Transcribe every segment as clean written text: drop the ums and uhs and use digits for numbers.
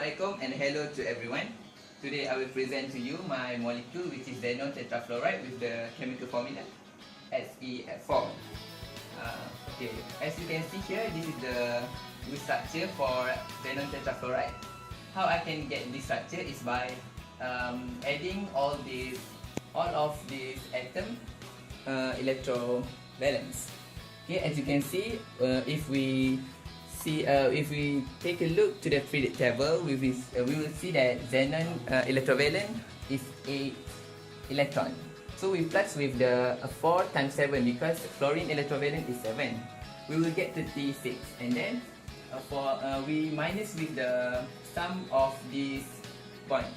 Assalamualaikum and hello to everyone. Today I will present to you my molecule which is xenon tetrafluoride with the chemical formula SeF4. Okay, as you can see here, this is the structure for xenon tetrafluoride. How I can get this structure is by adding all of these atom electrovalence. Okay, as you can see, if we take a look to the periodic table, we will see that xenon electrovalent is 8 electron. So we plus with the 4 times 7 because fluorine electrovalent is 7. We will get 36, and then we minus with the sum of these points.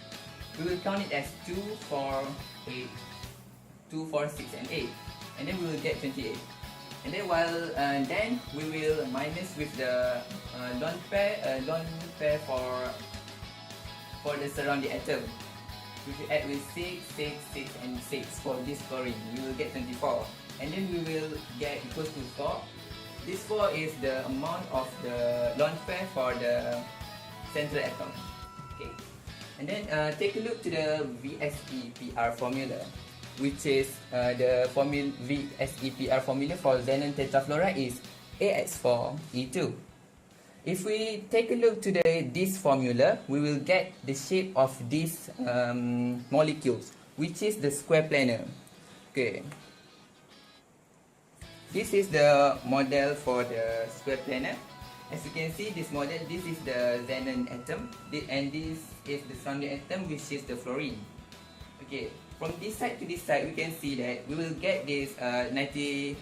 We will count it as 2, 4, 8, 2, 4, 6, and 8, and then we will get 28. And then then we will minus with the lone pair for the surrounding atom. If we add with 6, 6, 6, and 6 for this chlorine, we will get 24. And then we will get equals to 4. This 4 is the amount of the lone pair for the central atom. Okay. And then take a look to the VSEPR formula, which is the VSEPR formula for xenon tetrafluoride is AX4E2. If we take a look to this formula, we will get the shape of these molecules, which is the square planar. Okay. This is the model for the square planar. As you can see, this model, this is the xenon atom, and this is the surrounding atom, which is the fluorine. Okay. From this side to this side, we can see that we will get this 90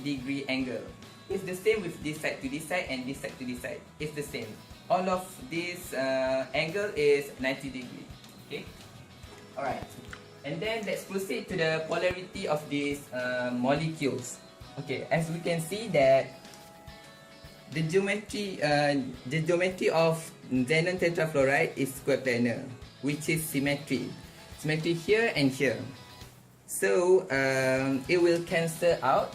degree angle. It's the same with this side to this side and this side to this side. It's the same. All of this angle is 90 degree. Okay. Alright. And then let's proceed to the polarity of these molecules. Okay. As we can see that the geometry of xenon tetrafluoride is square planar, which is symmetry. Symmetry here and here, so it will cancel out.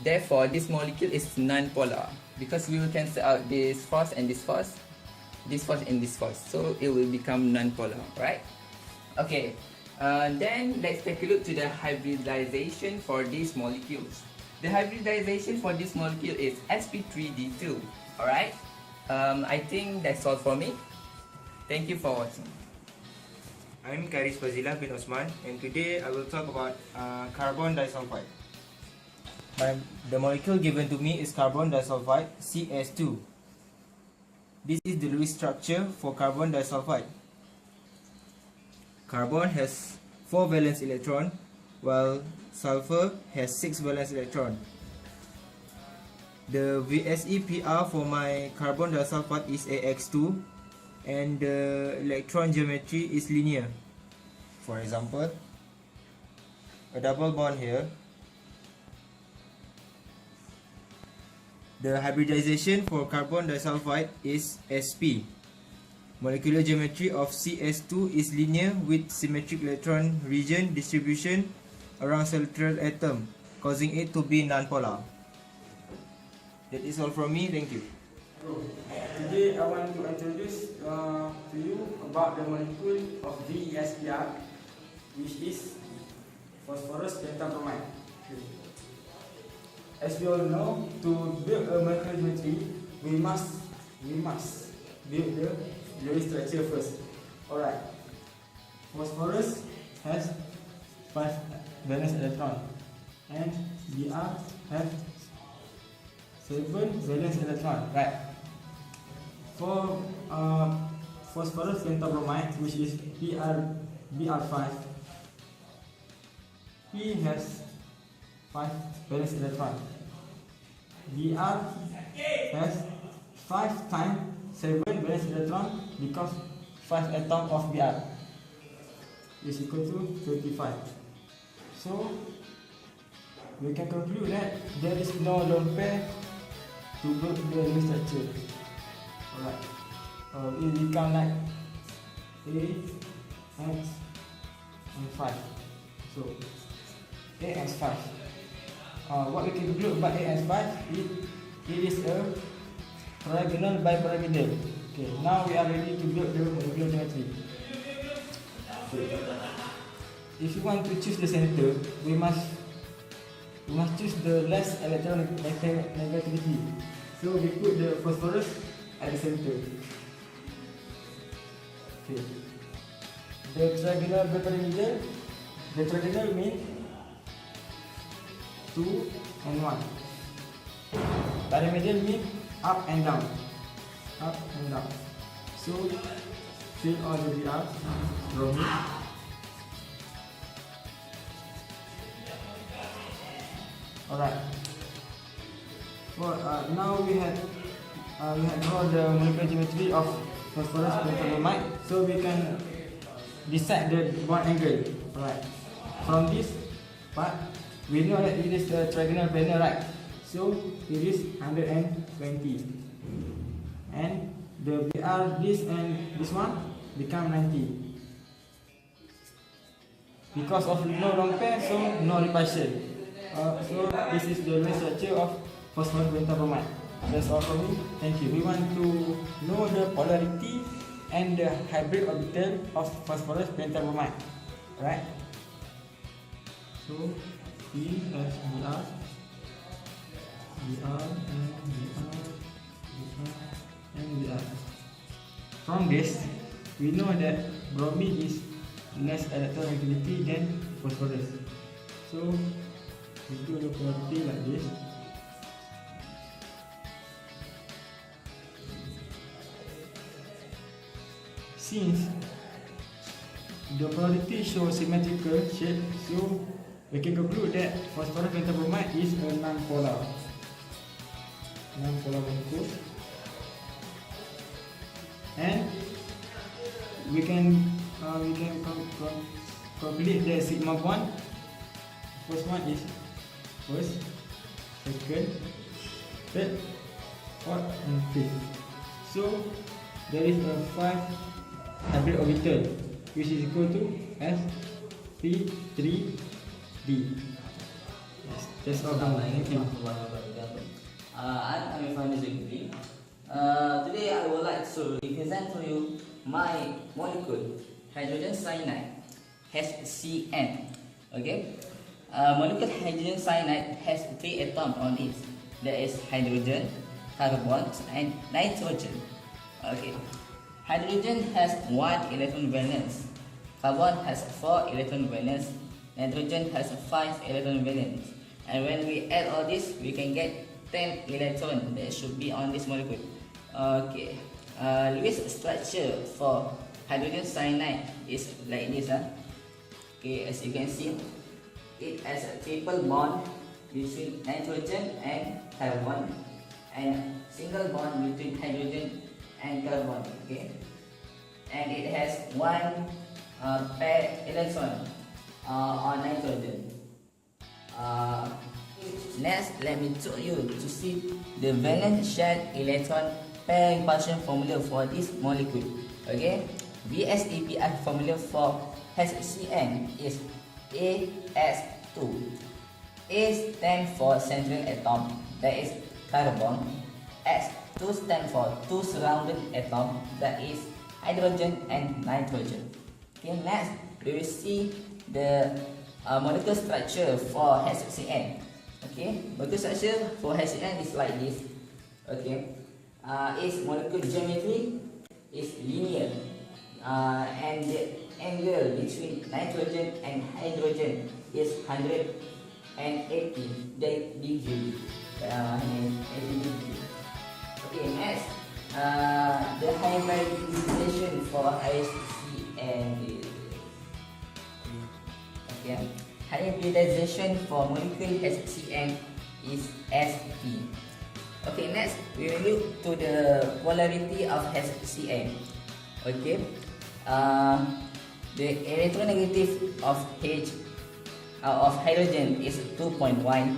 Therefore, this molecule is non-polar because we will cancel out this force and this force, this force and this force. So it will become non-polar, right? Okay. Then let's take a look to the hybridization for these molecules. The hybridization for this molecule is sp3d2. All right. I think that's all for me. Thank you for watching. I'm Karis Fazila bin Osman, and today I will talk about carbon disulfide. The molecule given to me is carbon disulfide CS2. This is the Lewis structure for carbon disulfide. Carbon has 4 valence electron, while sulfur has 6 valence electron. The VSEPR for my carbon disulfide is AX2, and the electron geometry is linear. For example, a double bond here. The hybridization for carbon disulfide is sp. Molecular geometry of CS2 is linear with symmetric electron region distribution around central atom, causing it to be nonpolar. That is all from me. Thank you. Today I want to introduce to you about the molecule of VSPR, which is phosphorus pentabromide. As we all know, to build a molecular geometry, we must build the Lewis structure first. Alright. Phosphorus has 5 valence electron, and Br has 7 valence electron. Right. For phosphorus pentabromide, which is Br5, he has 5 valence electron. Br has 5 times 7 valence electron because 5 atom of Br is equal to 25. So we can conclude that there is no lone pair to build the Lewis structure. Alright. It become like A, X, and 5. So A and 5. What we can conclude about A and 5 is it is a trigonal bipyramidal. Okay, now we are ready to build the molecular geometry. Okay. If you want to choose the center, we must choose the less electronegativity. So we put the phosphorus at the center. Okay. The trigonal pyramidal. The trigonal means 2 and 1. Pyramidal means up and down. Up and down. So fill all the VRs. Bromine. Alright. Well, now we have drawn the molecular geometry of phosphorus pentabromide, so we can decide the bond angle. Alright. From this part, we know that it is a trigonal planar, right? So it is 120, and the BR this and this one become 90. Because of no lone pair, so no repulsion. So this is the main structure of phosphorus pentabromide. That's all for me. Thank you. We want to know the polarity and the hybrid orbital of phosphorus pentabromide. Right? So P has BR, BR and BR, BR and BR. From this, we know that bromine is less electronegativity than phosphorus. So we do the property like this. Since the polarity shows symmetrical shape, so we can conclude that phosphorus pentabromide is a non-polar molecule, and we can calculate the sigma bond. First one is first, second, third, fourth, and fifth. So there is a 5 hybrid orbital, which is equal to sp3d. Yes, that's all. Thank you. I'm Irfan Zikri. Today I would like to represent to you my molecule, hydrogen cyanide, HCN. Okay. Molecule hydrogen cyanide has 3 atoms on it. There is hydrogen, carbon, and nitrogen. Okay. Hydrogen has 1 electron valence. Carbon has 4 electron valence. Nitrogen has 5 electron valence. And when we add all this, we can get 10 electrons that should be on this molecule. Okay. Lewis structure for hydrogen cyanide is like this. Okay, as you can see, it has a triple bond between nitrogen and carbon, and single bond between hydrogen and carbon. Okay, and it has 1 pair electron on nitrogen. Next, let me show you to see the valence shared electron pair repulsion formula for this molecule. Okay, VSEPR formula for HCN is AS2. A stands for central atom, that is carbon. S2 stands for 2 surrounding atom, that is hydrogen and nitrogen. Okay, next we will see the molecular structure for HCN. Okay, molecular structure for HCN is like this. Okay, its molecular geometry is linear, and the angle between nitrogen and hydrogen is 180 degree. Okay, next, the hybridization for HCN is hybridization for molecule HCN is Sp. Okay, next we will look to the polarity of HCN. Okay, the electronegative of hydrogen is 2.1,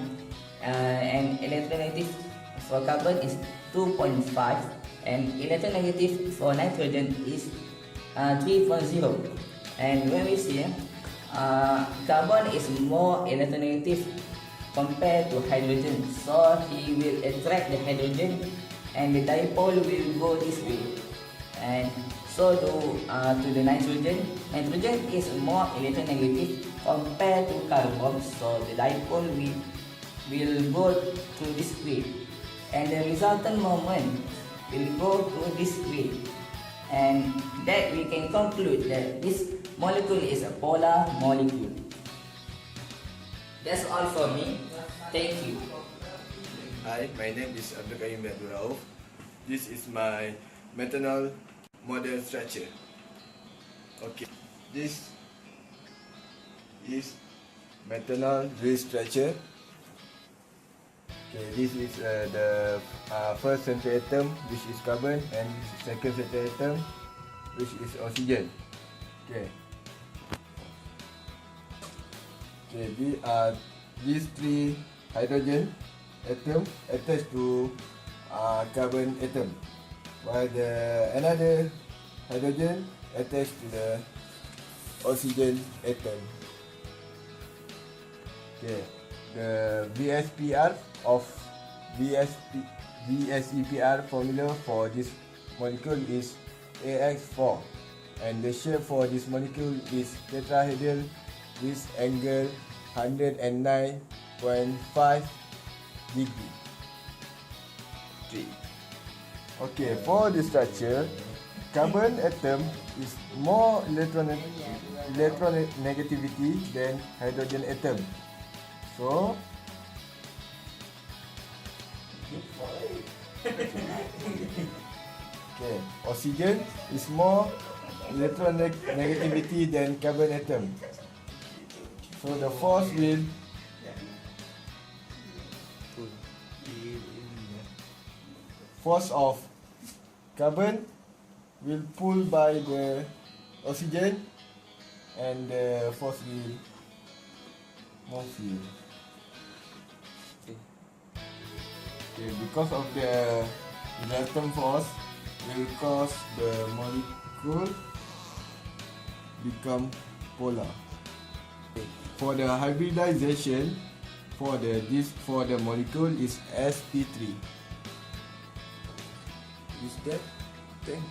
and electronegative for carbon is 2.5, and electronegative for nitrogen is 3.0. And when we see carbon is more electronegative compared to hydrogen, so he will attract the hydrogen and the dipole will go this way. and so to the nitrogen. Nitrogen is more electronegative compared to carbon, so the dipole will go to this way, and the resultant moment will go to this way, and that we can conclude that this molecule is a polar molecule. That's all for me. Thank you. Hi, my name is Abdul Karim Abdul. This is my methanol model structure. Okay, this is methanol drill structure. Okay, this is the first central atom, which is carbon, and this is second central atom, which is oxygen. Okay. Okay, these three hydrogen atom attached to carbon atom, while the another hydrogen attached to the oxygen atom. Okay, the VSEPR formula for this molecule is AX4, and the shape for this molecule is tetrahedral with angle 109.5 degree. Okay, for the structure, carbon atom is more electronegativity than hydrogen atom. So, okay, oxygen is more electronegativity than carbon atom. So the force will force of carbon will pull by the oxygen, and the force will move here. Okay, because of the resultant force will cause the molecule become polar. For the hybridization for the molecule is sp3. Is that? Thank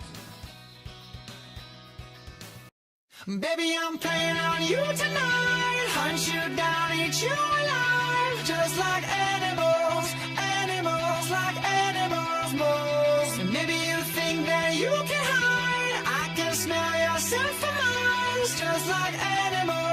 you. Baby, I'm playing on you tonight. Hunt you down, eat you alive. Just like animals, animals like animals most. Maybe you think that you can hide. I can smell yourself for miles. Just like animals.